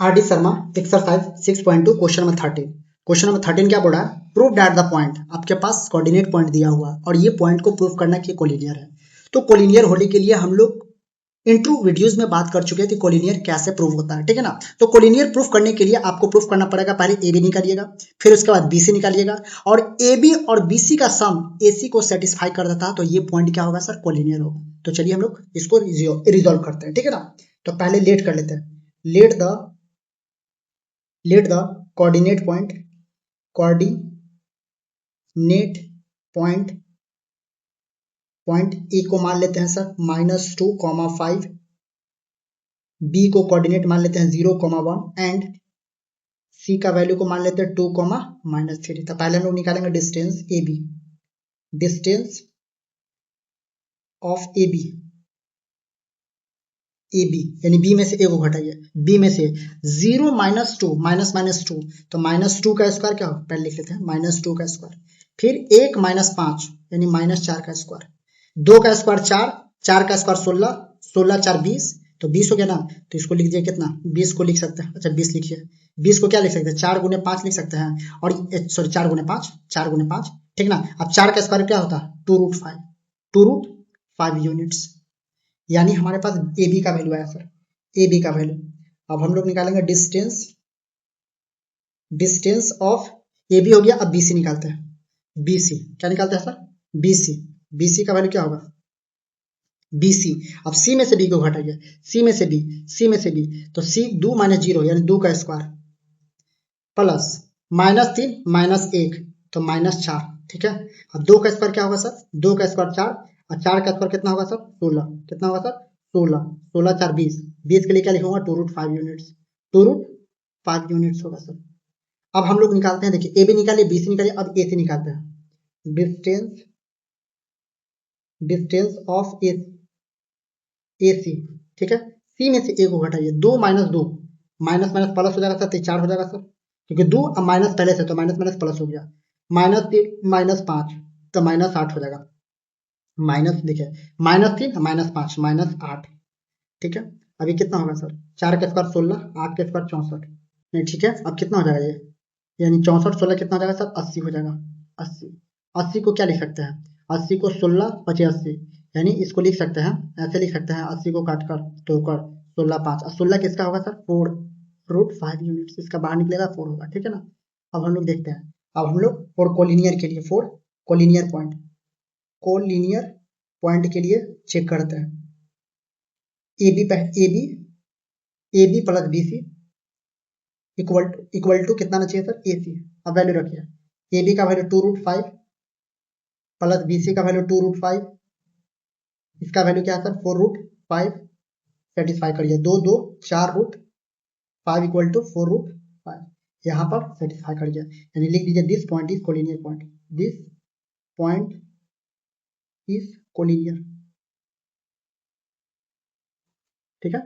RD. Sharma exercise 6.2 question number 13। Question number 13 क्या बोला? Prove that the point, आपके पास coordinate point दिया हुआ और ये पॉइंट को प्रूव करना कि कोलिनियर है। तो कोलिनियर होने के लिए हम लोग इंट्रो वीडियोस में बात कर चुके हैं कि कोलिनियर कैसे प्रूव होता है, ठीक है ना। तो कोलिनियर प्रूफ करने के लिए आपको प्रूफ करना पड़ेगा, पहले ए बी निकालिएगा, फिर उसके बाद बी सी निकालिएगा, और ए बी और बी सी का सम ए सी को सेटिस्फाई कर देता है तो ये पॉइंट क्या होगा सर? कोलिनियर होगा। तो चलिए हम लोग इसको रिजोल्व करते हैं, ठीक है ना। तो पहले लेट कर लेते हैं। Let the coordinate point A को मान लेते हैं सर -2,5, बी को कोऑर्डिनेट मान लेते हैं 0,1 एंड सी का वैल्यू को मान लेते हैं 2,-3। तो पहले हम लोग निकालेंगे distance A B, distance of A B यानी बी में से ए को घटाइए, बी में से 0 -2 -2 तो -2 का स्क्वायर क्या हो? पहले लिख लेते हैं -2 का स्क्वायर, फिर 1 -5 यानी -4 का स्क्वायर, 2 का स्क्वायर 4, 4 का स्क्वायर 16, 16 4 20, तो 20 हो गया ना। तो इसको लिख दिया कितना? 20 को लिख सकते हैं। अच्छा 20 लिखिए, 20 को क्या लिख सकते हैं? 4 गुने 5 लिख सकते हैं, और सॉरी 4 गुने 5, ठीक ना। अब 4 का स्क्वायर क्या होता है? 2√5 यूनिट्स, यानी हमारे पास ए बी का वैल्यू आया सर, ए बी का वैल्यू। अब हम लोग निकालेंगे डिस्टेंस ऑफ ए बी हो गया। अब बी सी निकालते हैं, बी सी क्या निकालते हैं सर? बी सी का वैल्यू क्या होगा? B C. अब सी में से बी को घटाइए, सी में से बी, तो सी 2 - 0 यानी 2 का स्क्वायर, प्लस -3 -1 तो -4, ठीक है। अब 2 का स्क्वायर क्या होगा सर? 2 का स्क्वायर 4, और 4 का स्क्वायर कितना होगा सर? 16। कितना होगा सर? 16, 16 4 20, 20 के लिए क्या लिखूंगा? 2√5 यूनिट्स, 2√5 यूनिट्स होगा सर। अब हम लोग निकालते हैं, देखिए ए बी निकालिए, बी सी निकालिए, अब ए सी निकालते हैं। डिस्टेंस ऑफ ए सी, ठीक है। सी में से ए को घटाइए, 2 - 2 माइनस माइनस प्लस हो जाएगा सर, तो 4 हो जाएगा सर, क्योंकि 2 अब माइनस पहले से तो माइनस माइनस प्लस हो गया, -3 -5 तो -8 हो जाएगा। माइनस देखिए, -3 -5 -8, ठीक है। अभी कितना होगा सर? 4 का स्क्वायर 16, 8 का स्क्वायर 64, नहीं ठीक है। अब कितना हो जाएगा ये? यानी 64 16 कितना हो जाएगा सर? 80 हो जाएगा। 80, 80 को क्या लिख सकते हैं? 80 को 16 5 80, यानी इसको लिख सकते हैं, ऐसे लिख सकते हैं, 80 को काट कर तोड़कर 16 5, 16 किसका होगा सर? 4√5 यूनिट्स, इसका बाहर निकलेगा 4 होगा, ठीक है ना। अब हम लोग देखते हैं, अब हम लोग फॉर कोलिनियर के लिए, फॉर कोलिनियर पॉइंट के लिए चेक करते हैं। A B plus B C equal to कितना आना चाहिए सर? A C. अब वैल्यू रखिए, ए बी का वैल्यू 2√5 प्लस बी सी का वैल्यू 2√5, इसका वैल्यू क्या है सर? 4√5, सेटिस्फाई करिए, 2 2 4√5 इक्वल टू 4√5, यहाँ पर सेटिस्फाई करिए, यानी लिख दीजिए this point is collinear point, this point is collinear, ठीक है।